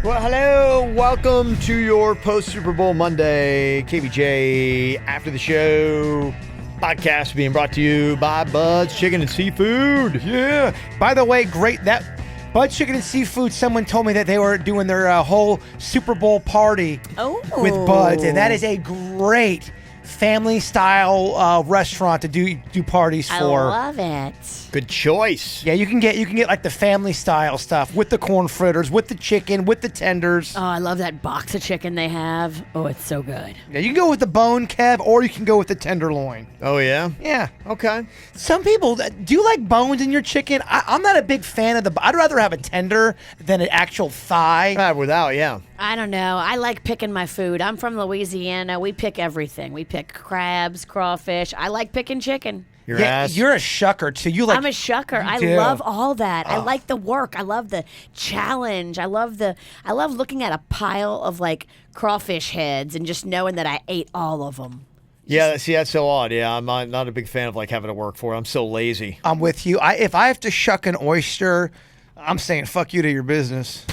Well, hello. Welcome to your post-Super Bowl Monday KVJ After the Show podcast being brought to you by Bud's Chicken and Seafood. Yeah. By the way, great. That Bud's Chicken and Seafood, someone told me that they were doing their whole Super Bowl party with Bud's, and that is a great family-style restaurant to do parties for. I love it. Good choice. Yeah, you can get like the family-style stuff with the corn fritters, with the chicken, with the tenders. Oh, I love that box of chicken they have. Oh, it's so good. Yeah, you can go with the bone, Kev, or you can go with the tenderloin. Oh, yeah? Yeah. Okay. Some people, do you like bones in your chicken? I'm not a big fan of I'd rather have a tender than an actual thigh. Without, yeah. I don't know. I like picking my food. I'm from Louisiana. We pick everything. We pick crabs, crawfish. I like picking chicken. Your Yeah, ass. you're a shucker, too. You like. I'm a shucker. I do. love all that. I like the work. I love the challenge. I love looking at a pile of like crawfish heads and just knowing that I ate all of them. Yeah, see, that's so odd. Yeah, I'm not a big fan of like having to work for it. I'm so lazy. I'm with you. If I have to shuck an oyster, I'm saying fuck you to your business.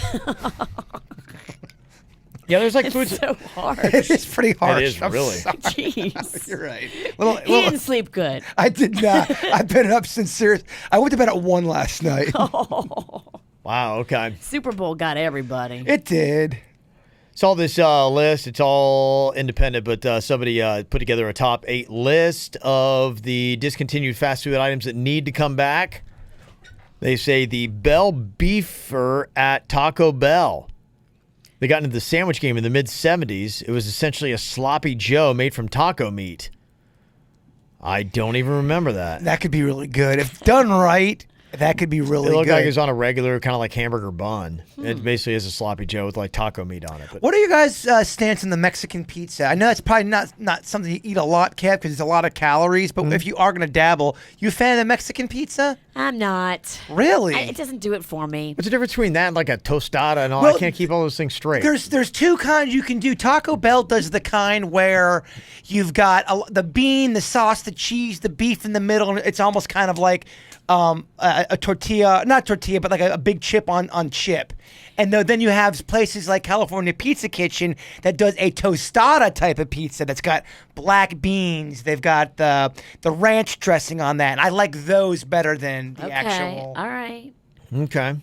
Yeah, there's like It's foods. so hard. It is pretty harsh. It is, I'm really. sorry. Jeez. You're right. He didn't sleep good. I did not. I've been up since serious. I went to bed at 1 last night. Wow, okay. Super Bowl got everybody. It did. Saw this list. It's all independent, but somebody put together a top 8 list of the discontinued fast food items that need to come back. They say the Bell Beefer at Taco Bell. They got into the sandwich game in the mid-'70s. It was essentially a sloppy Joe made from taco meat. I don't even remember that. That could be really good. If done right, that could be really It looked good. like it was on a regular kind of like hamburger bun. It basically is a sloppy Joe with like taco meat on it. But What are you guys' stance on the Mexican pizza? I know that's probably not something you eat a lot, Kev, because it's a lot of calories. But if you are going to dabble, you a fan of the Mexican pizza? I'm not. Really? It doesn't do it for me. what's the difference between that and like a tostada and all? Well, I can't keep all those things straight. There's two kinds you can do. Taco Bell does the kind where you've got the bean, the sauce, the cheese, the beef in the middle, and it's almost kind of like a tortilla, not tortilla, but like a big chip on chip. And then you have places like California Pizza Kitchen that does a tostada type of pizza that's got black beans. They've got the ranch dressing on that. And I like those better than the Okay. actual. All right. Okay.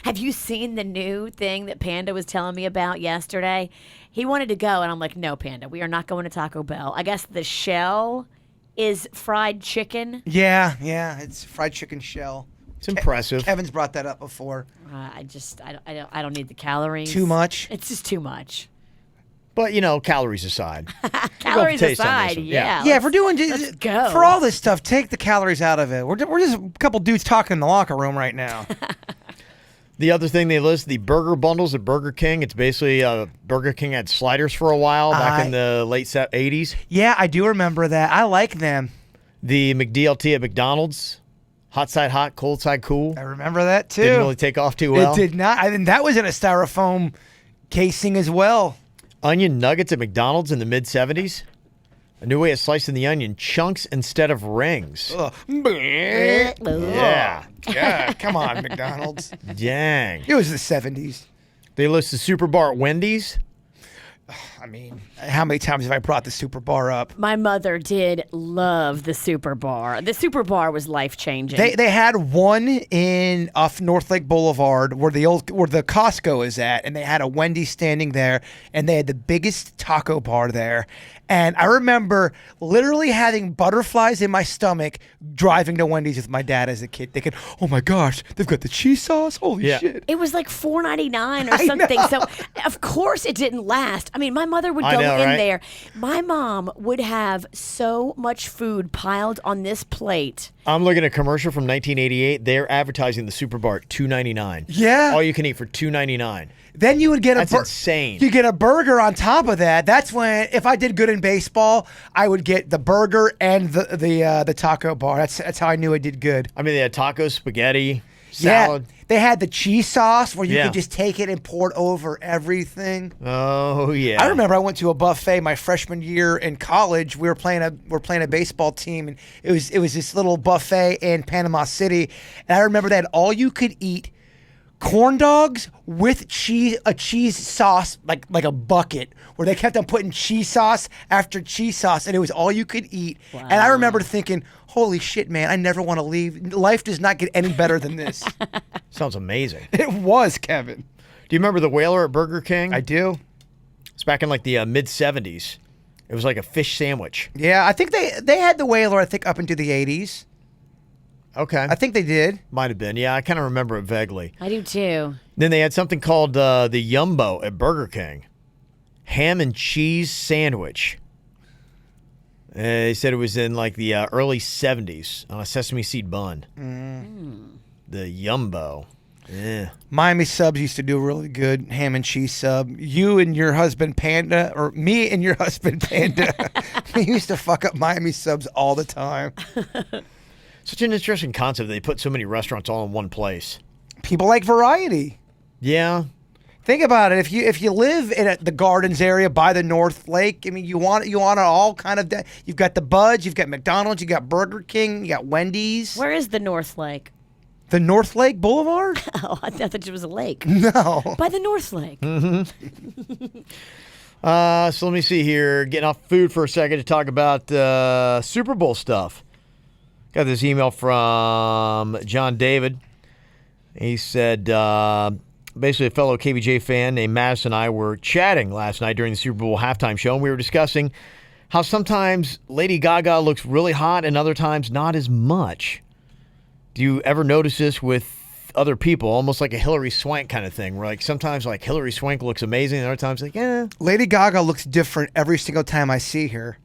Have you seen the new thing that Panda was telling me about yesterday? He wanted to go, and I'm like, no, Panda, we are not going to Taco Bell. I guess the shell is fried chicken. Yeah, it's fried chicken shell. It's impressive. Kevin's brought that up before. I don't need the calories. Too much? It's just too much. But, calories aside. Calories taste on this aside, one. yeah. Yeah, if we're doing let's go. for all this stuff, take the calories out of it. We're just a couple dudes talking in the locker room right now. The other thing they list, the burger bundles at Burger King. It's basically Burger King had sliders for a while back in the late 80s. Yeah, I do remember that. I like them. The McDLT at McDonald's. Hot side hot, cold side cool. I remember that too. Didn't really take off too well. It did not. I mean, that was in a styrofoam casing as well. Onion nuggets at McDonald's in the mid-'70s. A new way of slicing the onion, chunks instead of rings. Ugh. Yeah. Yeah, come on, McDonald's. Dang. It was the 70s. They list the Super Bar at Wendy's. I mean, how many times have I brought the Super Bar up? My mother did love the Super Bar. The Super Bar was life-changing. They had one off North Lake Boulevard where the Costco is at, and they had a Wendy's standing there, and they had the biggest taco bar there. And I remember literally having butterflies in my stomach driving to Wendy's with my dad as a kid, thinking, "Oh my gosh, they've got the cheese sauce! Holy Yeah. shit!" It was like $4.99 or I something. know. So, of course, it didn't last. I mean, my mother would I go know, in right? there. My mom would have so much food piled on this plate. I'm looking at a commercial from 1988. They're advertising the Super Bar at $2.99. Yeah. All you can eat for $2.99. Then you would get That's insane. You get a burger on top of that. That's when, if I did good in baseball, I would get the burger and the taco bar. That's how I knew I did good. I mean, they had tacos, spaghetti, salad. Yeah, they had the cheese sauce where you Yeah. could just take it and pour it over everything. Oh, yeah. I remember I went to a buffet my freshman year in college. We were playing a baseball team, and it was this little buffet in Panama City. And I remember they had all you could eat corn dogs with cheese, a cheese sauce, like a bucket, where they kept on putting cheese sauce after cheese sauce, and it was all you could eat. Wow. And I remember thinking, holy shit, man, I never want to leave. Life does not get any better than this. Sounds amazing. It was, Kevin. Do you remember the Whaler at Burger King? I do. It's back in like the mid-'70s. It was like a fish sandwich. Yeah, I think they had the Whaler, I think, up into the 80s. Okay. I think they did. Might have been. Yeah, I kind of remember it vaguely. I do too. Then they had something called the Yumbo at Burger King. Ham and cheese sandwich. They said it was in like the early 70s on a sesame seed bun. The Yumbo. Yeah. Miami Subs used to do a really good ham and cheese sub. You and your husband Panda, or me and your husband Panda, we used to fuck up Miami Subs all the time. Such an interesting concept. They put so many restaurants all in one place. People like variety. Yeah. Think about it. If you live in the Gardens area by the North Lake, I mean, you want it all kind of. You've got the Buds, you've got McDonald's, you got Burger King, you got Wendy's. Where is the North Lake? The North Lake Boulevard? Oh, I thought it was a lake. No. By the North Lake. So let me see here. Getting off food for a second to talk about Super Bowl stuff. Got this email from John David. He said, basically a fellow KVJ fan named Madison and I were chatting last night during the Super Bowl halftime show, and we were discussing how sometimes Lady Gaga looks really hot and other times not as much. Do you ever notice this with other people, almost like a Hillary Swank kind of thing, where like sometimes like Hillary Swank looks amazing and other times like, eh. Lady Gaga looks different every single time I see her.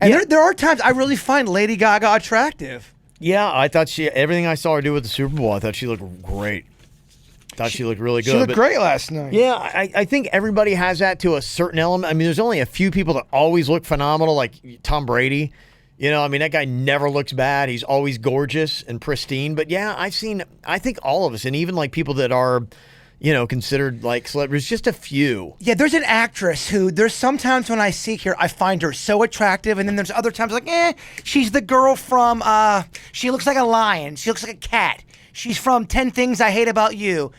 And Yeah. there are times I really find Lady Gaga attractive. Yeah, I thought everything I saw her do with the Super Bowl, I thought she looked great. Thought she looked really good. She looked but great last night. yeah, I think everybody has that to a certain element. I mean, there's only a few people that always look phenomenal, like Tom Brady. You know, I mean, that guy never looks bad. He's always gorgeous and pristine. But yeah, I think all of us, and even like people that are, you know, considered like celebrities, just a few. Yeah, there's an actress who there's sometimes when I see her, I find her so attractive, and then there's other times like, she's the girl from, she looks like a lion. She looks like a cat. She's from 10 Things I Hate About You.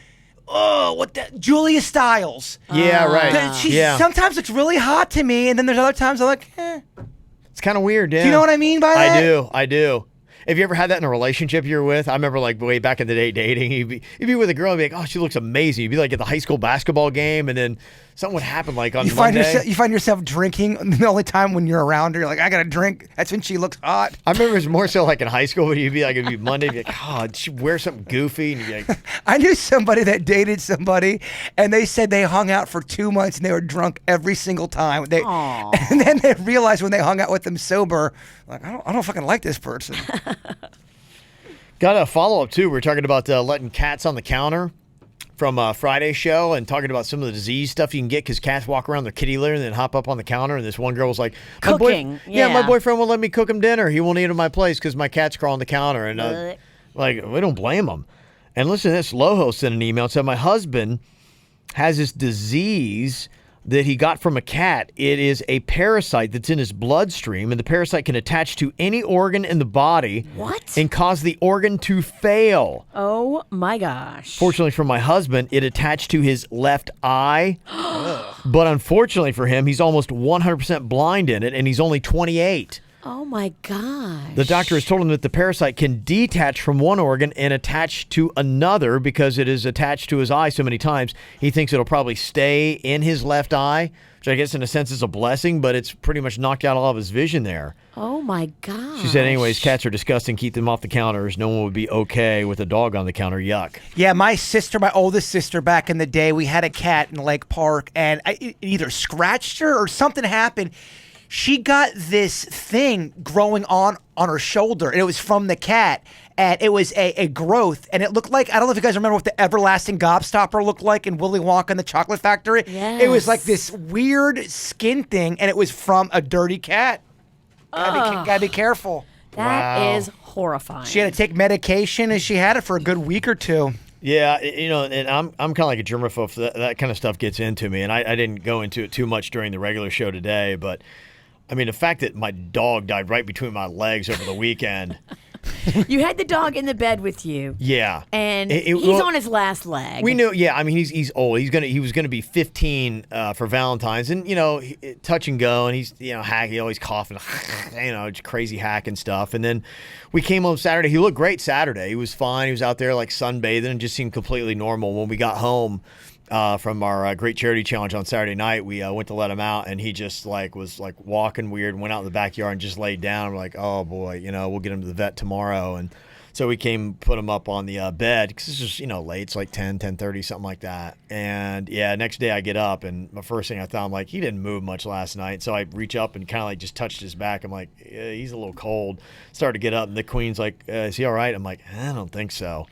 Oh, what the Julia Stiles. Yeah, right. She Yeah. sometimes looks really hot to me, and then there's other times I'm like, It's kind of weird, yeah. Do you know what I mean by that? I do. Have you ever had that in a relationship you're with? I remember like way back in the day dating, you'd be with a girl and be like, oh, she looks amazing. You'd be like at the high school basketball game, and then something would happen like on Monday. You find yourself drinking the only time when you're around her. You're like, I got to drink. That's when she looks hot. I remember it was more so like in high school, but you'd be like, it'd be Monday, you'd be like, oh, she wear something goofy, and you'd be like, I knew somebody that dated somebody, and they said they hung out for 2 months and they were drunk every single time. And then they realized when they hung out with them sober, like, I don't fucking like this person. got a follow-up too. We were talking about letting cats on the counter from Friday's show and talking about some of the disease stuff you can get because cats walk around their kitty litter and then hop up on the counter. And this one girl was like, Cooking, my yeah. boyfriend won't let me cook him dinner. He won't eat at my place because my cats crawl on the counter. And like, we don't blame them. And listen to this. Loho sent an email and said, my husband has this disease that he got from a cat. It is a parasite that's in his bloodstream, and the parasite can attach to any organ in the body. What? And cause the organ to fail. Oh my gosh. Fortunately for my husband, it attached to his left eye. But unfortunately for him, he's almost 100% blind in it, and he's only 28. Oh my gosh. The doctor has told him that the parasite can detach from one organ and attach to another because it is attached to his eye so many times. He thinks it'll probably stay in his left eye, which I guess in a sense is a blessing, but it's pretty much knocked out all of his vision there. Oh my gosh. She said, anyways, cats are disgusting. Keep them off the counters. No one would be okay with a dog on the counter. Yuck. Yeah, my oldest sister back in the day, we had a cat in Lake Park, and it either scratched her or something happened. She got this thing growing on her shoulder, and it was from the cat, and it was a growth, and it looked like, I don't know if you guys remember what the everlasting gobstopper looked like in Willy Wonka and the Chocolate Factory. Yes. It was like this weird skin thing, and it was from a dirty cat. Gotta be careful. That is horrifying. She had to take medication, and she had it for a good week or two. Yeah, you know, and I'm kind of like a germaphobe, so that kind of stuff gets into me, and I didn't go into it too much during the regular show today, but I mean, the fact that my dog died right between my legs over the weekend, You had the dog in the bed with you. Yeah. And Well, he's on his last leg. We knew, yeah. I mean, he's old. He was gonna be 15 for Valentine's, and touch and go, and he's hack. He always coughing, just crazy hacking stuff. And then we came home Saturday. He looked great Saturday. He was fine. He was out there like sunbathing and just seemed completely normal. When we got home from our great charity challenge on Saturday night, we went to let him out, and he just was walking weird. Went out in the backyard and just laid down. We're like, oh boy, we'll get him to the vet tomorrow. And so we came, put him up on the bed because it's just late. It's like 10:30, something like that. And yeah, next day I get up, and the first thing I thought, I'm like, he didn't move much last night. So I reach up and kind of just touched his back. I'm like, yeah, he's a little cold. Started to get up, and the queen's like, is he all right? I'm like, I don't think so.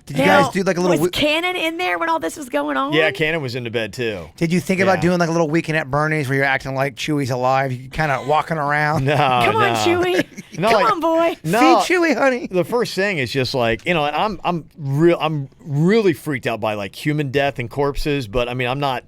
Did you guys do like a little? Was Cannon in there when all this was going on? Yeah, Cannon was in the bed too. Did you think about doing like a little weekend at Bernie's where you're acting like Chewy's alive? You kind of walking around. No, Come on, Chewy. Come on, boy. No, feed Chewy, honey. The first thing is just and I'm really freaked out by like human death and corpses, but I mean I'm not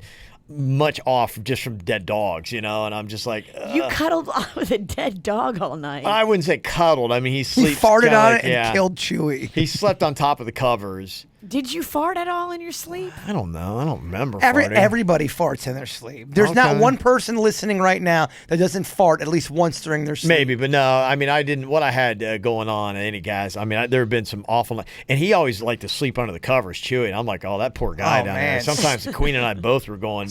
much off just from dead dogs, and I'm just like you cuddled with a dead dog all night. I wouldn't say cuddled. I mean he sleeps. He farted on it and killed Chewy. He slept on top of the covers. Did you fart at all in your sleep? I don't know. I don't remember farting. Everybody farts in their sleep. There's not one person listening right now that doesn't fart at least once during their sleep. Maybe, but no. I mean, I didn't. What I had going on, any guys. I mean, there have been some awful. And he always liked to sleep under the covers, Chewy. And I'm like, oh, that poor guy down there. Sometimes the Queen and I both were going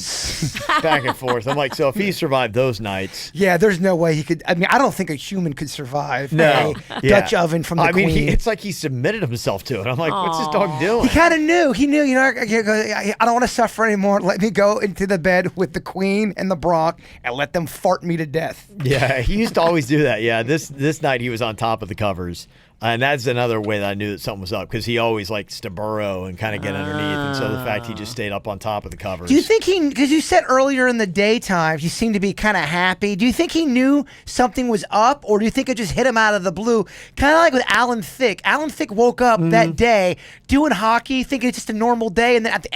back and forth. I'm like, so if he survived those nights, yeah, there's no way he could. I mean, I don't think a human could survive a Dutch oven from the Queen. I mean, it's like he submitted himself to it. I'm like, what's this dog doing? He kind of knew. He knew, I don't want to suffer anymore. Let me go into the bed with the Queen and the Bronc and let them fart me to death. Yeah, he used to always do that. Yeah, this night he was on top of the covers. And that's another way that I knew that something was up because he always likes to burrow and kind of get underneath. And so the fact he just stayed up on top of the covers. Do you think because you said earlier in the daytime he seemed to be kind of happy. Do you think he knew something was up or do you think it just hit him out of the blue? Kind of like with Alan Thicke. Alan Thicke woke up that day doing hockey thinking it's just a normal day and then at the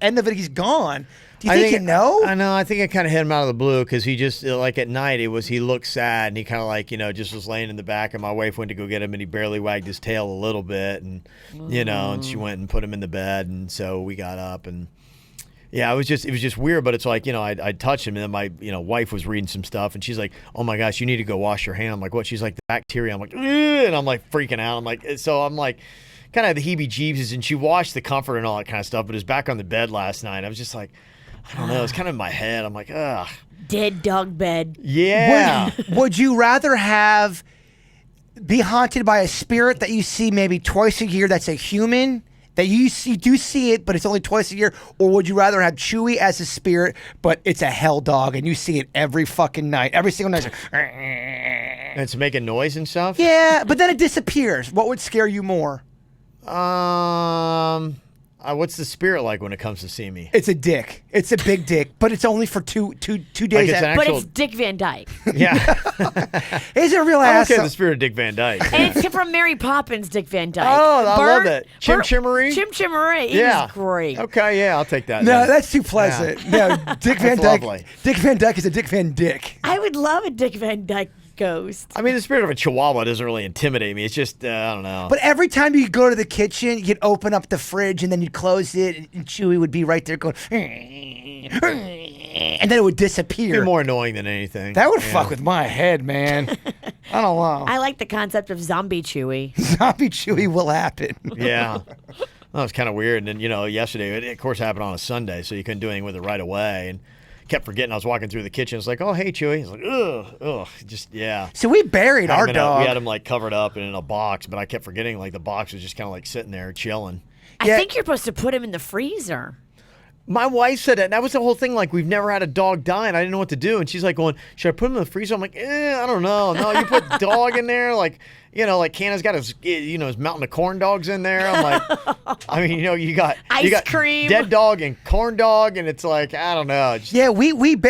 end of it he's gone. Do you think you know? I know. I think it kind of hit him out of the blue because he just, at night, he looked sad and he kind of just was laying in the back and my wife went to go get him and he barely wagged his tail a little bit and, and she went and put him in the bed and so we got up and, yeah, it was just weird, but it's like, I'd touch him and then my, wife was reading some stuff and she's like, oh my gosh, you need to go wash your hand. I'm like, what? She's like, the bacteria. I'm like, ugh, and I'm like freaking out. I'm like, kind of the heebie-jeebies and she washed the comfort and all that kind of stuff, but it was back on the bed last night. I was just like, I don't know. It's kind of in my head. I'm like, ugh. Dead dog bed. Yeah. Would you rather be haunted by a spirit that you see maybe twice a year that's a human, that you do see it, but it's only twice a year? Or would you rather have Chewy as a spirit, but it's a hell dog and you see it every fucking night, every single night? And it's making noise and stuff? Yeah, but then it disappears. What would scare you more? What's the spirit like when it comes to see me? It's a dick. It's a big dick, but it's only for two days. But it's Dick Van Dyke. Yeah. He's a real ass. Okay, the spirit of Dick Van Dyke. And it's from Mary Poppins, Dick Van Dyke. Oh, I love that. Chim Chimmery? Chim Chimmery. He was great. Okay, yeah, I'll take that. No, then. that's too pleasant. Yeah. No, Dick Van Dyke. Lovely. Dick Van Dyke is a Dick Van Dick. I would love a Dick Van Dyke ghost. I mean, the spirit of a chihuahua doesn't really intimidate me. It's just, I don't know. But every time you go to the kitchen, you'd open up the fridge and then you'd close it and Chewy would be right there going, and then it would disappear. It'd be more annoying than anything. That would fuck with my head, man. I don't know. I like the concept of zombie Chewy. Zombie Chewy will happen. Yeah. That was kind of weird. And then, yesterday, it, of course, happened on a Sunday, so you couldn't do anything with it right away. And kept forgetting. I was walking through the kitchen. It's like, oh, hey, Chewy. He's like, ugh, just, yeah. So we buried our dog. We had him, covered up and in a box, but I kept forgetting, the box was just kind of, sitting there chilling. I think you're supposed to put him in the freezer. My wife said that. And that was the whole thing. We've never had a dog die, and I didn't know what to do. And she's like going, should I put him in the freezer? I'm like, I don't know. No, you put dog in there, Canna's got his mountain of corn dogs in there. I'm like, I mean, you got cream, dead dog and corn dog, and it's like, I don't know. Yeah,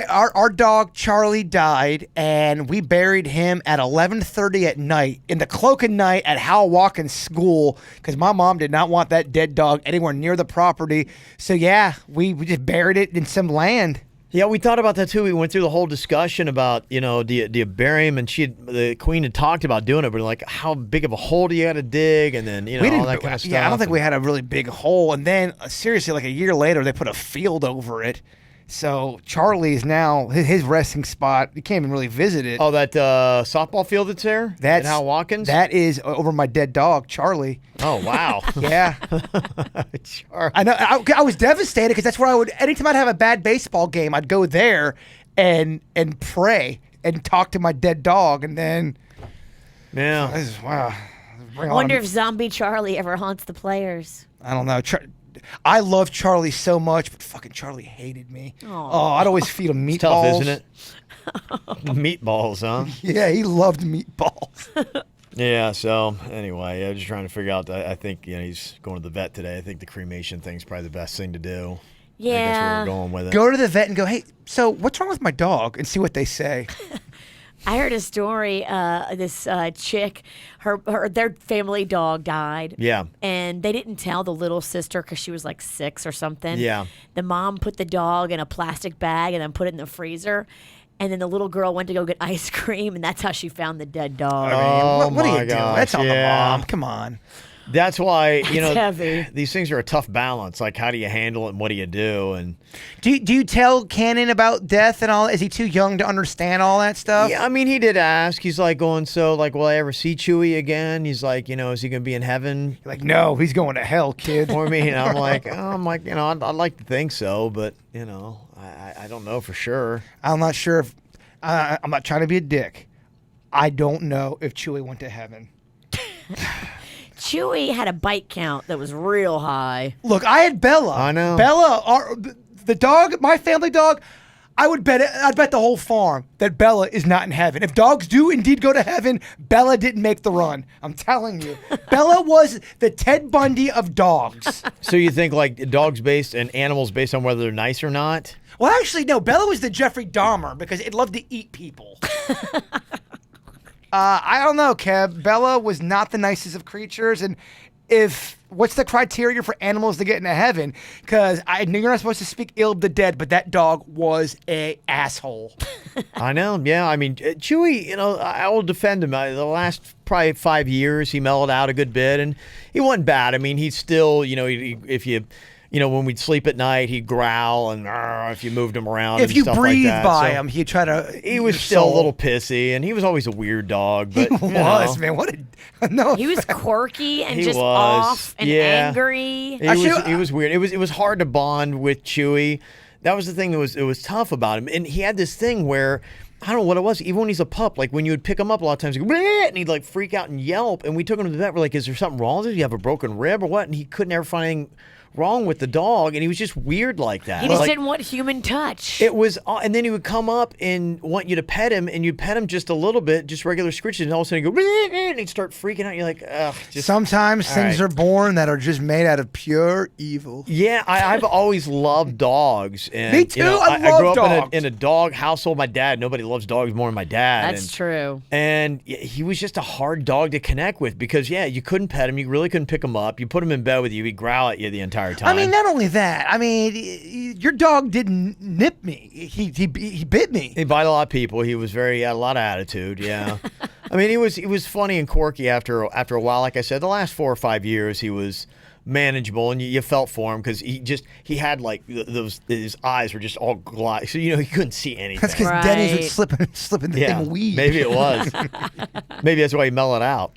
our dog Charlie died, and we buried him at 11:30 at night in the cloak of night at Hal Walken's school because my mom did not want that dead dog anywhere near the property. So yeah, we just buried it in some land. Yeah, we thought about that too. We went through the whole discussion about, do you bury him? And the queen had talked about doing it, but like, how big of a hole do you got to dig? And then, all that kind of stuff. Yeah, I don't think we had a really big hole. And then, seriously, like a year later, they put a field over it. So Charlie's now his resting spot. You can't even really visit it. Oh, that softball field that's there? That's Hal Watkins? That is over my dead dog, Charlie. Oh, wow. Yeah. Charlie. I know. I was devastated because that's where I would. Anytime I'd have a bad baseball game, I'd go there and pray and talk to my dead dog, and then. Yeah. Wow. I wonder if Zombie Charlie ever haunts the players. I don't know. I love Charlie so much, but fucking Charlie hated me. Aww. Oh, I'd always feed him meatballs. It's tough, isn't it? Meatballs, huh? Yeah, he loved meatballs. Yeah, so anyway, I was just trying to figure out. I think he's going to the vet today. I think the cremation thing's probably the best thing to do. Yeah. I think that's where we're going with it. Go to the vet and go, hey, so what's wrong with my dog? And see what they say. I heard a story. This chick, their family dog died. Yeah. And they didn't tell the little sister because she was like 6 or something. Yeah. The mom put the dog in a plastic bag and then put it in the freezer. And then the little girl went to go get ice cream, and that's how she found the dead dog. What are you doing? gosh, That's on the yeah. mom. Come on. That's why heavy. These things are a tough balance. Like, how do you handle it, and what do you do? And Do you tell Cannon about death and all? Is he too young to understand all that stuff? yeah, I mean, he did ask. He's like going, so like, will I ever see Chewie again? He's like, is he gonna be in heaven? Like, no, he's going to hell, kid. For me, and I'm like, I'd like to think so, but I don't know for sure. I'm not sure if I'm not trying to be a dick. I don't know if Chewie went to heaven. Chewie had a bite count that was real high. Look, I had Bella. I know. Bella, the dog, my family dog. I'd bet the whole farm that Bella is not in heaven. If dogs do indeed go to heaven, Bella didn't make the run. I'm telling you. Bella was the Ted Bundy of dogs. So you think like dogs based and animals based on whether they're nice or not? Well, actually, no. Bella was the Jeffrey Dahmer because it loved to eat people. I don't know, Kev. Bella was not the nicest of creatures, and what's the criteria for animals to get into heaven? Because I know you're not supposed to speak ill of the dead, but that dog was a asshole. I know. Yeah. I mean, Chewie, I will defend him. The last probably 5 years, he mellowed out a good bit, and he wasn't bad. I mean, he's still, if you. When we'd sleep at night, he'd growl and if you moved him around. If and you stuff breathed like that. by So him, he'd try to. he was still a little pissy, and he was always a weird dog. But He was, man. What a no. He was quirky and He just was. off and Yeah. angry. He was weird. It was hard to bond with Chewie. That was the thing that was tough about him. And he had this thing where I don't know what it was. Even when he's a pup, like when you would pick him up a lot of times, he'd go, "Bleh," and he'd like freak out and yelp. And we took him to the vet. We're like, "Is there something wrong with it? Do you have a broken rib or what?" And he couldn't ever find anything wrong with the dog, and he was just weird like that. He just Like, didn't want human touch. it was, and then he would come up and want you to pet him, and you'd pet him just a little bit, just regular scritches, and all of a sudden he'd go, "Bleh," and he'd start freaking out. You're like, ugh. Sometimes things right. are born that are just made out of pure evil. Yeah, I've always loved dogs. And, Me too, I grew love up dogs. in a dog household. My dad, nobody loves dogs more than my dad. That's true. And he was just a hard dog to connect with because, you couldn't pet him. You really couldn't pick him up. You put him in bed with you, he'd growl at you the entire time. I mean, not only that. I mean, your dog didn't nip me. He bit me. He bite a lot of people. He had a lot of attitude. Yeah, I mean, he was funny and quirky after a while. Like I said, the last 4 or 5 years, he was manageable, and you felt for him because he had like his eyes were just all glide, so he couldn't see anything. That's because Right. Denny's would slip in the thing of weed. Maybe it was. Maybe that's why he mellowed out.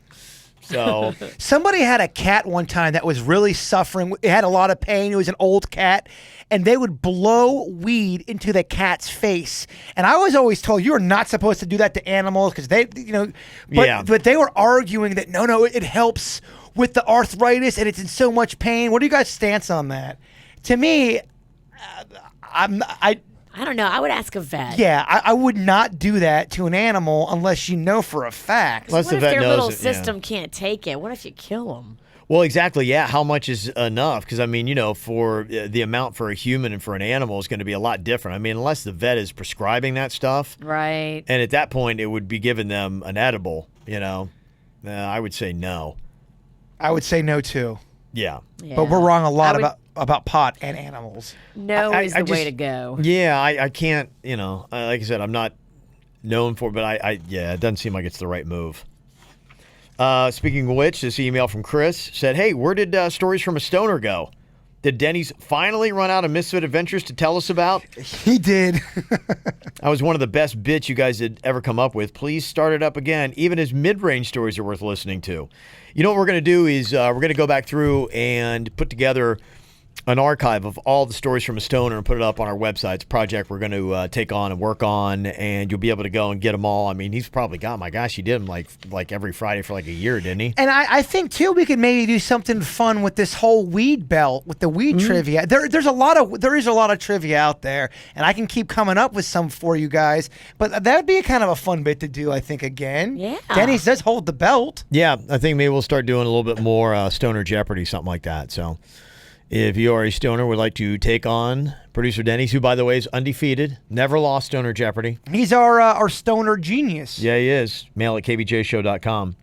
So Somebody had a cat one time that was really suffering. It had a lot of pain. It was an old cat, and they would blow weed into the cat's face. And I was always told you are not supposed to do that to animals because they, but they were arguing that no, it helps with the arthritis and it's in so much pain. What do you guys' stance on that? To me, I don't know. I would ask a vet. Yeah, I would not do that to an animal unless you know for a fact. Unless What the if vet their knows little it, yeah. system can't take it? What if you kill them? Well, exactly. Yeah. How much is enough? Because, I mean, for the amount for a human and for an animal is going to be a lot different. I mean, unless the vet is prescribing that stuff. Right. And at that point, it would be giving them an edible, I would say no. I would say no too. Yeah. Yeah. But we're wrong a lot I would- about. pot and animals. No I is the way just- to go. Yeah, I can't, like I said, I'm not known for it, but it doesn't seem like it's the right move. Speaking of which, this email from Chris said, hey, where did Stories from a Stoner go? Did Denny's finally run out of Misfit Adventures to tell us about? He did. That was one of the best bits you guys had ever come up with. Please start it up again. Even his mid-range stories are worth listening to. You know what we're going to do is we're going to go back through and put together an archive of all the stories from a stoner and put it up on our website. It's a project we're going to take on and work on, and you'll be able to go and get them all. I mean, he's probably got, my gosh, he did them like every Friday for like a year, didn't he? And I think, too, we could maybe do something fun with this whole weed belt, with the weed trivia. There is a lot of trivia out there, and I can keep coming up with some for you guys. But that would be a kind of a fun bit to do, I think, again. Yeah. Denny's does hold the belt. Yeah, I think maybe we'll start doing a little bit more Stoner Jeopardy, something like that. So if you are a stoner, would like to take on producer Denny's, who, by the way, is undefeated, never lost Stoner Jeopardy. He's our stoner genius. Yeah, he is. Mail at kvjshow.com.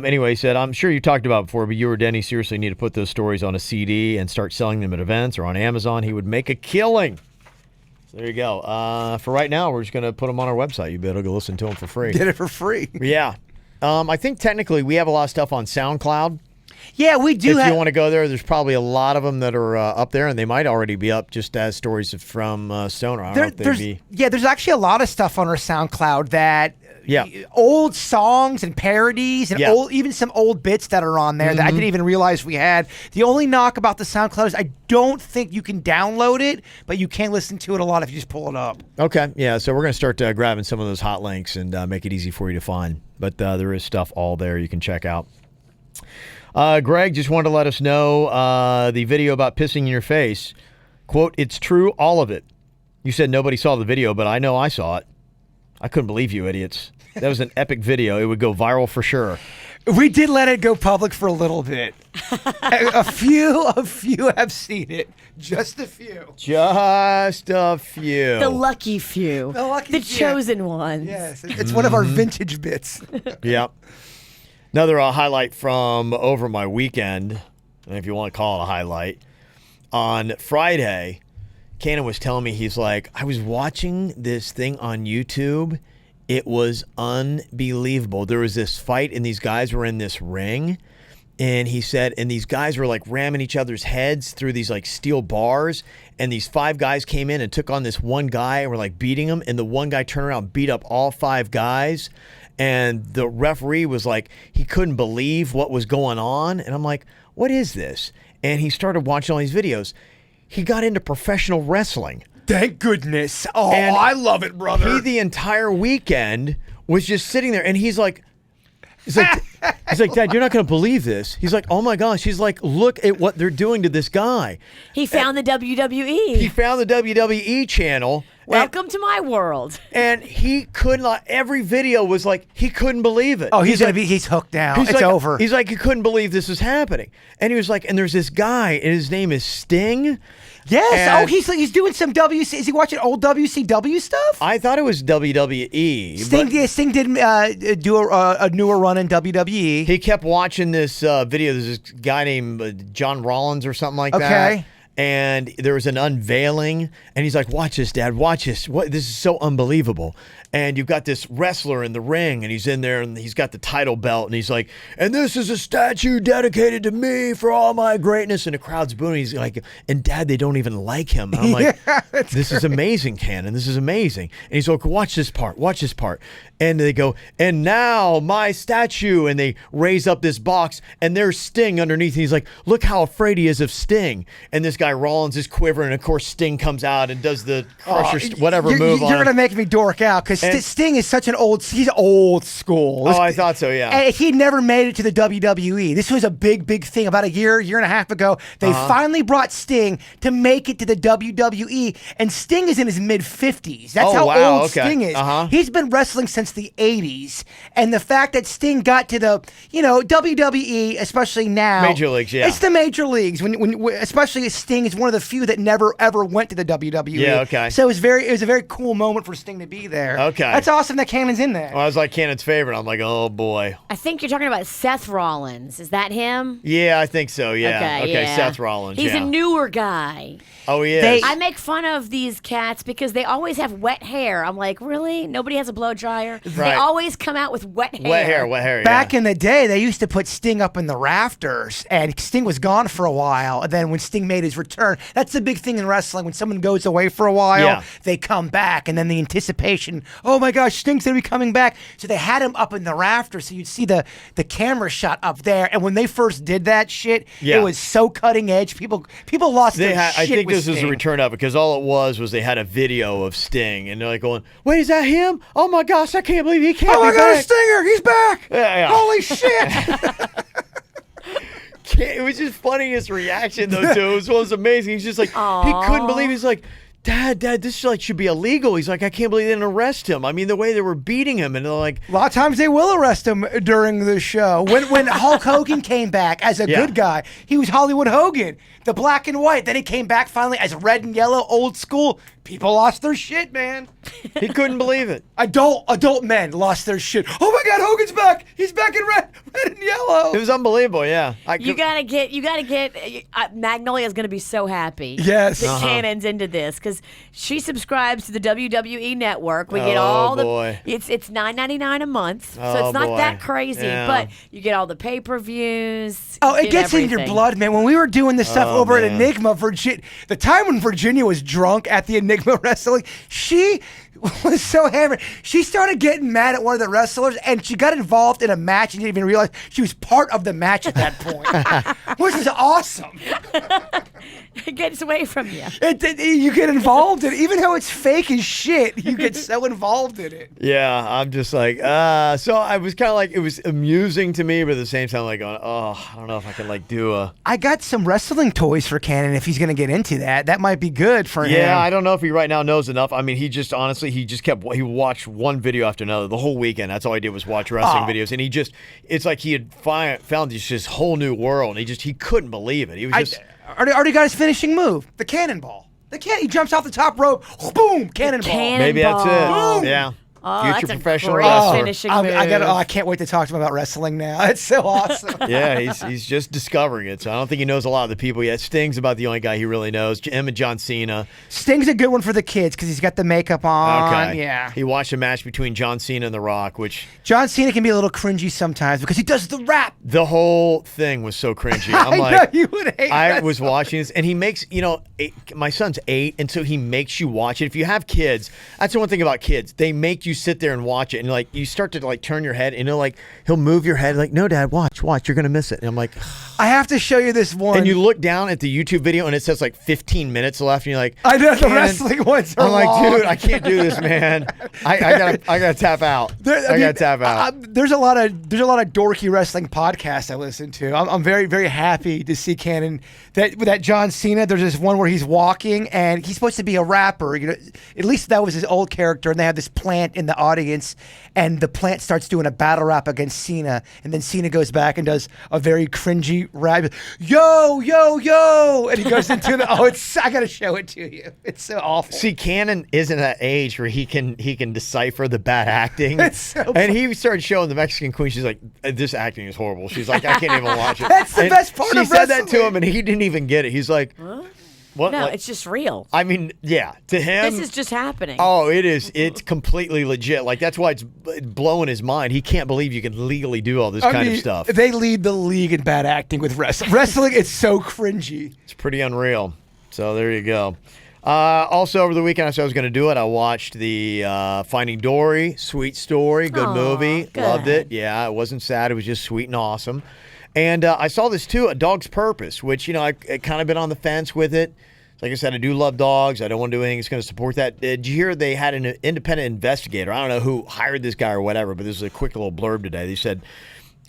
Anyway, he said, I'm sure you talked about it before, but you or Denny seriously need to put those stories on a CD and start selling them at events or on Amazon. He would make a killing. So there you go. For right now, we're just going to put them on our website. You'll be able to go listen to them for free. Get it for free. Yeah. I think technically we have a lot of stuff on SoundCloud. Yeah, we do. If you want to go there, there's probably a lot of them that are up there, and they might already be up just as stories from Stoner. I don't know if they'd be. Yeah, there's actually a lot of stuff on our SoundCloud that. Yeah. Old songs and parodies and Yeah. even some old bits that are on there that I didn't even realize we had. The only knock about the SoundCloud is I don't think you can download it, but you can listen to it a lot if you just pull it up. Okay, yeah, so we're going to start grabbing some of those hot links and make it easy for you to find. But there is stuff all there you can check out. Greg just wanted to let us know the video about pissing in your face. Quote, it's true, all of it. You said nobody saw the video, but I know I saw it. I couldn't believe you idiots. That was an epic video. It would go viral for sure. We did let it go public for a little bit. a few have seen it. Just a few. Just a few. The lucky few. The chosen ones. Yes, it's one of our vintage bits. Yep. Another highlight from over my weekend, if you want to call it a highlight. On Friday, Cannon was telling me, he's like, I was watching this thing on YouTube. It was unbelievable. There was this fight, and these guys were in this ring. And he said, and these guys were like ramming each other's heads through these like steel bars. And these 5 guys came in and took on this one guy and were like beating him. And the one guy turned around and beat up all 5 guys. And the referee was like, he couldn't believe what was going on. And I'm like, what is this? And he started watching all these videos. He got into professional wrestling. Thank goodness. Oh, And I love it, brother. He, the entire weekend, was just sitting there, and he's like, Dad, you're not going to believe this. He's like, oh my gosh. He's like, look at what they're doing to this guy. He found the WWE. He found the WWE channel. Welcome to my world. And he could not, every video was like, he couldn't believe it. Oh, he's hooked now. It's over. He's like, he couldn't believe this was happening. And he was like, and there's this guy, and his name is Sting. Yes. And he's doing some WC. Is he watching old WCW stuff? I thought it was WWE. Sting did do a newer run in WWE. He kept watching this video. There's this guy named John Rollins or something like that. Okay. And there was an unveiling, and he's like, watch this, Dad, watch this. This is so unbelievable. And you've got this wrestler in the ring, and he's in there, and he's got the title belt, and he's like, and this is a statue dedicated to me for all my greatness. And the crowd's booing. He's like, and Dad, they don't even like him. And I'm like, this is amazing, Cannon. This is amazing. And he's like, watch this part. And they go, and now my statue. And they raise up this box, and there's Sting underneath. And he's like, look how afraid he is of Sting. And this guy Rollins is quivering, and of course Sting comes out and does the crusher, move on You're him. gonna make me dork out because Sting is such he's old school. Oh, I thought so, yeah. And he never made it to the WWE. This was a big thing. About a year and a half ago, they finally brought Sting to make it to the WWE. And Sting is in his mid-50s. That's how old Sting is. He's been wrestling since the 80s. And the fact that Sting got to the, WWE, especially now. Major leagues, yeah. It's the major leagues. When especially Sting Sting is one of the few that never ever went to the WWE. Yeah, okay. So it was a very cool moment for Sting to be there. Okay. That's awesome that Cannon's in there. Well, I was like Cannon's favorite. I'm like, oh boy. I think you're talking about Seth Rollins. Is that him? Yeah, I think so. Yeah. Okay, yeah. Seth Rollins. He's yeah. a newer guy. Oh, he is. I make fun of these cats because they always have wet hair. I'm like, really? Nobody has a blow dryer? They Right. always come out with wet hair. Wet hair. Back in the day, they used to put Sting up in the rafters, and Sting was gone for a while. And then when Sting made his return, that's the big thing in wrestling. When someone goes away for a while, Yeah. they come back, and then the anticipation, oh my gosh, Sting's going to be coming back. So they had him up in the rafters, so you'd see the camera shot up there. And when they first did that shit, Yeah. it was so cutting edge. People lost their shit I think with this is a Sting. return of it because all it was they had a video of Sting and they're like going, wait, is that him? Oh my gosh, I can't believe he can't Oh my be God, back. Stinger, he's back! Yeah. Holy shit! It was just funny his reaction though too. It was amazing. He's just like he couldn't believe. He's like, Dad, this should be illegal. He's like, I can't believe they didn't arrest him. I mean, the way they were beating him, and they're like, A lot of times they will arrest him during the show. When Hulk Hogan came back as a Yeah. good guy, he was Hollywood Hogan, the black and white. Then he came back finally as red and yellow, old school. People lost their shit, man. he couldn't believe it. Adult men lost their shit. Oh my God, Hogan's back! He's back in red and yellow. It was unbelievable. Yeah, You gotta get. Magnolia's gonna be so happy. Yes. that Cannon's into this because she subscribes to the WWE Network. We get Oh, all boy. It's $9.99 a month, so Oh, it's not boy. that crazy. Yeah. But you get all the pay-per-views. Oh, you it get gets in your everything. blood, man. When we were doing this stuff over at man. Enigma, Virginia, the time when Virginia was drunk at the Enigma wrestling, she was so hammered. She started getting mad at one of the wrestlers, and she got involved in a match and didn't even realize she was part of the match at that point, which was awesome. It gets away from you. You get involved in it. Even though it's fake as shit, you get so involved in it. Yeah, I'm just like, so I was kind of like, it was amusing to me, but at the same time, like, going, oh, I don't know if I can like do a. I got some wrestling toys for Cannon if he's going to get into that. That might be good for him. Yeah, I don't know if he right now knows enough. I mean, he he watched one video after another the whole weekend. That's all he did was watch wrestling videos, and it's like he had found this whole new world. And he couldn't believe it. He was just. Already got his finishing move, the cannonball. He jumps off the top rope, boom, cannonball. Maybe that's Cannonball. it. Boom. Yeah. Oh, Future that's a professional great wrestler. finishing I move. can't wait to talk to him about wrestling now. It's so awesome. Yeah, he's just discovering it. So I don't think he knows a lot of the people yet. Sting's about the only guy he really knows. Him and John Cena. Sting's a good one for the kids because he's got the makeup on. Okay. Yeah. He watched a match between John Cena and The Rock, which John Cena can be a little cringy sometimes because he does the rap. the whole thing was so cringy. I'm I like, know you would hate I that was so watching this, and he makes, my son's 8, and so he makes you watch it. If you have kids, that's the one thing about kids. They make you sit there and watch it, and like you start to like turn your head, and he'll move your head like, no, Dad, watch, you're gonna miss it. And I'm like, I have to show you this one. and you look down at the YouTube video, and it says like 15 minutes left, and you're like, I know the Cannon. wrestling ones are I'm like, long. dude, I can't do this, man. I gotta tap out. I gotta tap out. There's a lot of dorky wrestling podcasts I listen to. I'm very, very happy to see Cannon that John Cena. There's this one where he's walking and he's supposed to be a rapper. At least that was his old character. And they have this plant in the audience, and the plant starts doing a battle rap against Cena, and then Cena goes back and does a very cringy rap. Yo, yo, yo, and he goes into the. I gotta show it to you. It's so awful. See, Cannon isn't at age where he can decipher the bad acting. It's so and he started showing the Mexican queen. She's like, this acting is horrible. She's like, I can't even watch it. That's the And best part she of said that to wrestling. him, and he didn't even get it. He's like, what? No, Like, it's just real. I mean, yeah, to him. This is just happening. Oh, it is. It's completely legit. Like, that's why it's blowing his mind. He can't believe you can legally do all this kind of stuff. They lead the league in bad acting with wrestling. Wrestling is so cringy. It's pretty unreal. So there you go. Also, over the weekend, I said I was going to do it. I watched the Finding Dory, sweet story, good Aw, movie. good. Loved it. Yeah, it wasn't sad. It was just sweet and awesome. And I saw this too, A Dog's Purpose, which, I've kind of been on the fence with it. Like I said, I do love dogs. I don't want to do anything that's going to support that. Did you hear they had an independent investigator? I don't know who hired this guy or whatever, but this is a quick little blurb today. They said,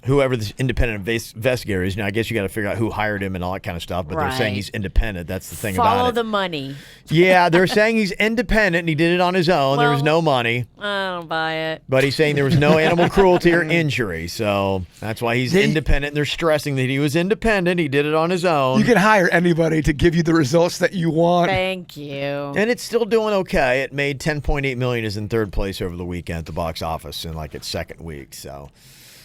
whoever this independent investigator is. Now, I guess you got to figure out who hired him and all that kind of stuff, but they're saying Right. he's independent. That's the thing about Follow it. the money. Yeah, they're saying he's independent and he did it on his own. There was Well- no money, I don't buy it. but he's saying there was no animal cruelty or injury. So that's why he's independent. And they're stressing that he was independent. He did it on his own. You can hire anybody to give you the results that you want. Thank you. And it's still doing okay. It made $10.8 million, is in third place over the weekend at the box office in like its second week. So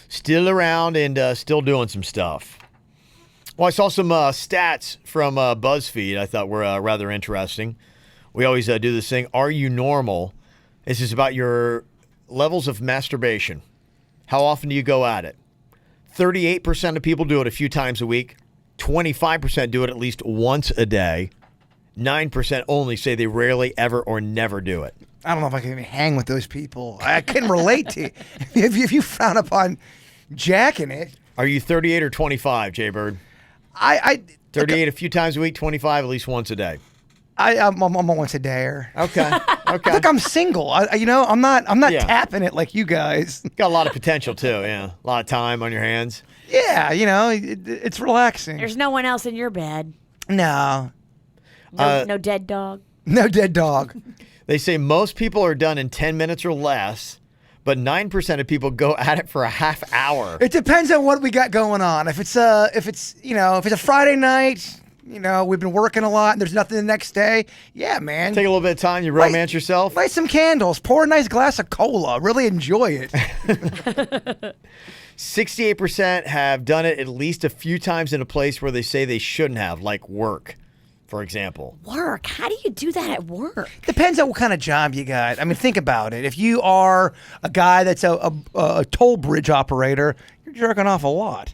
still around and still doing some stuff. Well, I saw some stats from BuzzFeed I thought were rather interesting. We always do this thing, Are You Normal? This is about your levels of masturbation. How often do you go at it? 38% of people do it a few times a week. 25% do it at least once a day. 9% only say they rarely, ever, or never do it. I don't know if I can even hang with those people. I can relate to it. If you frown upon jacking it, Are you 38 or 25, Jay Bird? I 38 a few times a week, 25 at least once a day. I'm a once a dayer. Okay. Okay. Look, I'm single. I'm not Yeah. tapping it like you guys. Got a lot of potential too, yeah. A lot of time on your hands. Yeah, it's relaxing. There's no one else in your bed. No No dead dog. dead dog. They say most people are done in 10 minutes or less, but 9% of people go at it for a half hour. It depends on what we got going on. If it's a Friday night, we've been working a lot and there's nothing the next day. Yeah, man. Take a little bit of time, you romance yourself. Light some candles. Pour a nice glass of cola. Really enjoy it. 68% have done it at least a few times in a place where they say they shouldn't have, like work, for example. Work? How do you do that at work? Depends on what kind of job you got. I mean, think about it. If you are a guy that's a toll bridge operator, you're jerking off a lot.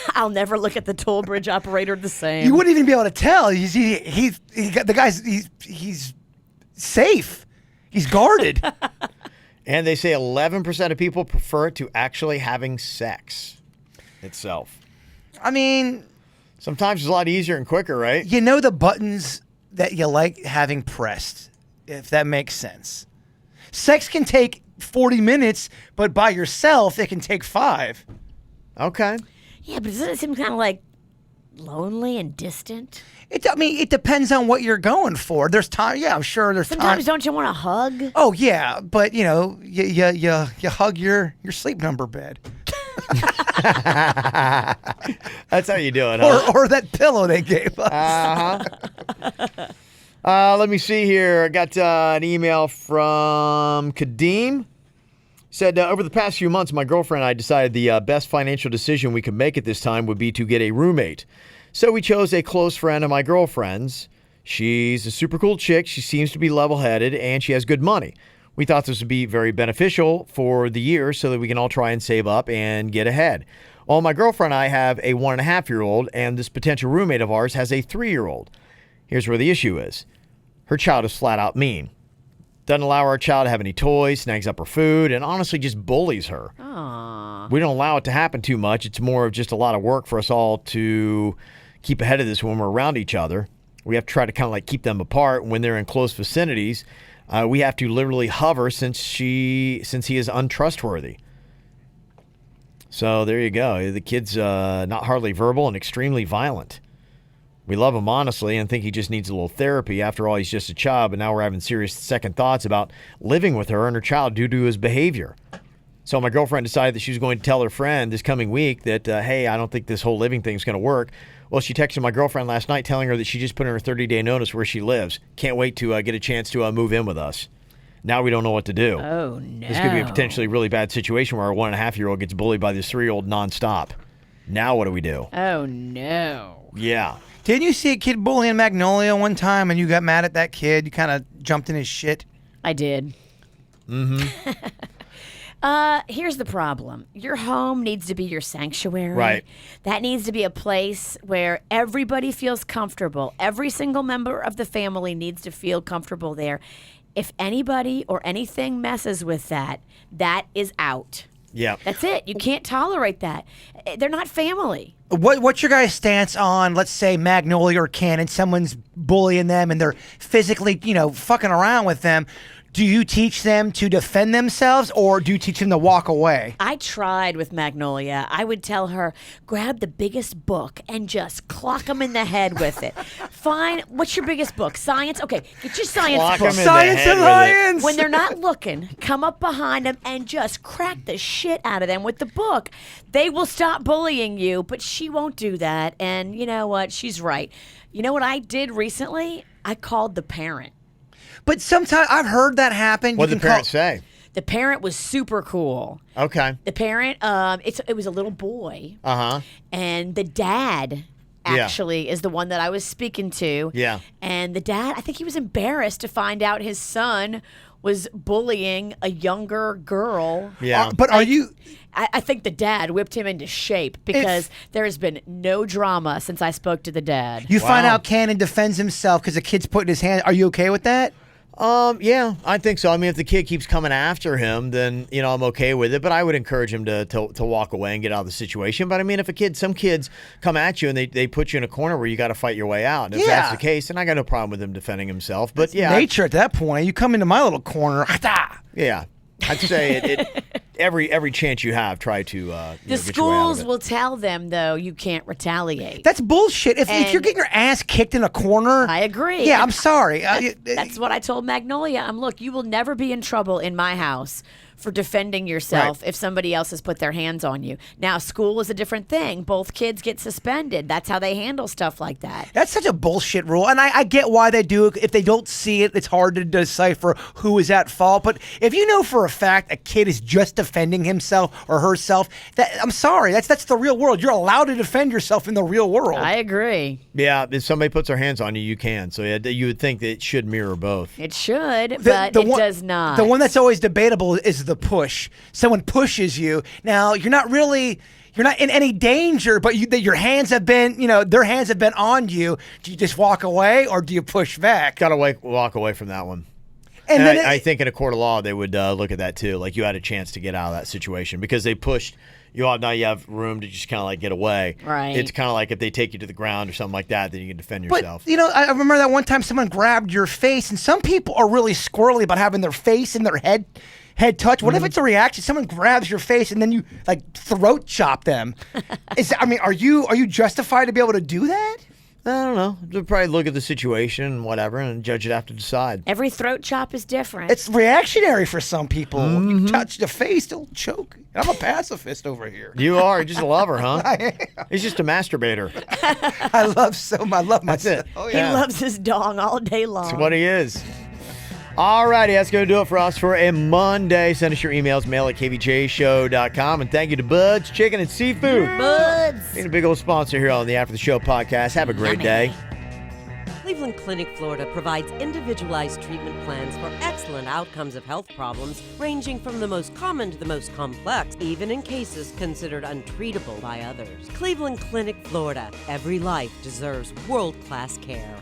I'll never look at the toll bridge operator the same. You wouldn't even be able to tell. He's safe. He's guarded. And they say 11% of people prefer it to actually having sex itself. I mean, Sometimes it's a lot easier and quicker, right? you know the buttons that you like having pressed, if that makes sense. Sex can take 40 minutes, but by yourself, it can take 5. Okay. Yeah, but doesn't it seem kind of like lonely and distant? It depends on what you're going for. There's time. Yeah, I'm sure there's Sometimes time. don't you want to hug? Oh yeah, but you hug your sleep number bed That's how you do it, huh? or that pillow they gave us. Let me see here. I got an email from Kadeem. Said, over the past few months, my girlfriend and I decided the best financial decision we could make at this time would be to get a roommate. So we chose a close friend of my girlfriend's. She's a super cool chick. She seems to be level-headed, and she has good money. We thought this would be very beneficial for the year so that we can all try and save up and get ahead. Well, my girlfriend and I have a 1.5-year-old, and this potential roommate of ours has a 3-year-old. Here's where the issue is. Her child is flat out mean. Doesn't allow our child to have any toys, snags up her food, and honestly just bullies her. Aww. We don't allow it to happen too much. It's more of just a lot of work for us all to keep ahead of this when we're around each other. We have to try to kind of like keep them apart when they're in close vicinities. We have to literally hover since he is untrustworthy. So there you go. The kid's not hardly verbal and extremely violent. We love him honestly and think he just needs a little therapy. After all, he's just a child, but now we're having serious second thoughts about living with her and her child due to his behavior. So my girlfriend decided that she was going to tell her friend this coming week that, hey, I don't think this whole living thing is going to work. Well, she texted my girlfriend last night telling her that she just put in her 30-day notice where she lives. Can't wait to get a chance to move in with us. Now we don't know what to do. Oh, no. This could be a potentially really bad situation where our 1.5-year-old gets bullied by this 3-year-old nonstop. Now what do we do? Oh, no. Yeah. Didn't you see a kid bullying Magnolia one time and you got mad at that kid? You kind of jumped in his shit. I did. Mm-hmm. Here's the problem. Your home needs to be your sanctuary. Right. That needs to be a place where everybody feels comfortable. Every single member of the family needs to feel comfortable there. If anybody or anything messes with that, that is out. Yeah. That's it. You can't tolerate that. They're not family. What's your guys' stance on, let's say, Magnolia or Cannon, someone's bullying them and they're physically, fucking around with them? Do you teach them to defend themselves, or do you teach them to walk away? I tried with Magnolia. I would tell her, grab the biggest book and just clock them in the head with it. Fine. What's your biggest book? Science? Okay, get your science Clock 'em book. in the Science head and with it. science! When they're not looking, come up behind them and just crack the shit out of them with the book. They will stop bullying you, but she won't do that. And you know what? She's right. You know what I did recently? I called the parent. But sometimes I've heard that happen. What did the parents say? The parent was super cool. Okay. The parent, it was a little boy, Uh-huh. and the dad Yeah. actually is the one that I was speaking to. Yeah. And the dad, I think he was embarrassed to find out his son was bullying a younger girl. Yeah. But are you? I think the dad whipped him into shape because there has been no drama since I spoke to the dad. You find Wow. out Cannon defends himself because the kid's putting his hand. Are you okay with that? Yeah, I think so. I mean, if the kid keeps coming after him, then, I'm okay with it. But I would encourage him to walk away and get out of the situation. But I mean, if some kids come at you and they put you in a corner where you got to fight your way out. And if that's Yeah. the case, then I got no problem with him defending himself. But yeah, Nature at that point. You come into my little corner. yeah, I'd say every chance you have, try to The get your way out of schools it. will tell them, though, you can't retaliate. That's bullshit. If you're And- getting your ass kicked in a corner, I agree. Yeah, I'm sorry. That's what I told Magnolia. Look, you will never be in trouble in my house for defending yourself if somebody else has put their hands on you. Now, school is a different thing. Both kids get suspended. That's how they handle stuff like that. That's such a bullshit rule, and I get why they do it. If they don't see it, it's hard to decipher who is at fault. But if you know for a fact a kid is just defending himself or herself, I'm sorry, that's the real world. You're allowed to defend yourself in the real world. I agree. Yeah, if somebody puts their hands on you, you can. So yeah, you would think that it should mirror both. It should, but it does not. The one that's always debatable is the push. Someone pushes you. Now you're not in any danger, but your hands have been, their hands have been on you. Do you just walk away or do you push back? Got to walk away from that one. And And then I think in a court of law, they would look at that too. Like you had a chance to get out of that situation because they pushed you out. Now you have room to just kind of like get away. Right. It's kind of like if they take you to the ground or something like that, then you can defend But, yourself. I remember that one time someone grabbed your face, and some people are really squirrely about having their face and their head touch. What if it's a reaction? Someone grabs your face and then you like throat chop them. Are you justified to be able to do that? I don't know. They'll probably look at the situation and whatever and judge it after decide. Every throat chop is different. It's reactionary for some people. You touch the face, they'll choke. I'm a pacifist over here. You are just a lover, huh? I am. He's just a masturbator. I love myself. it. Oh, he yeah. loves his dong all day long. That's what he is. All righty, that's going to do it for us for a Monday. Send us your emails, mail at kvjshow.com. And thank you to Bud's Chicken and Seafood. Buds. Being a big old sponsor here on the After the Show podcast. Have a great day. Cleveland Clinic, Florida provides individualized treatment plans for excellent outcomes of health problems ranging from the most common to the most complex, even in cases considered untreatable by others. Cleveland Clinic, Florida. Every life deserves world-class care.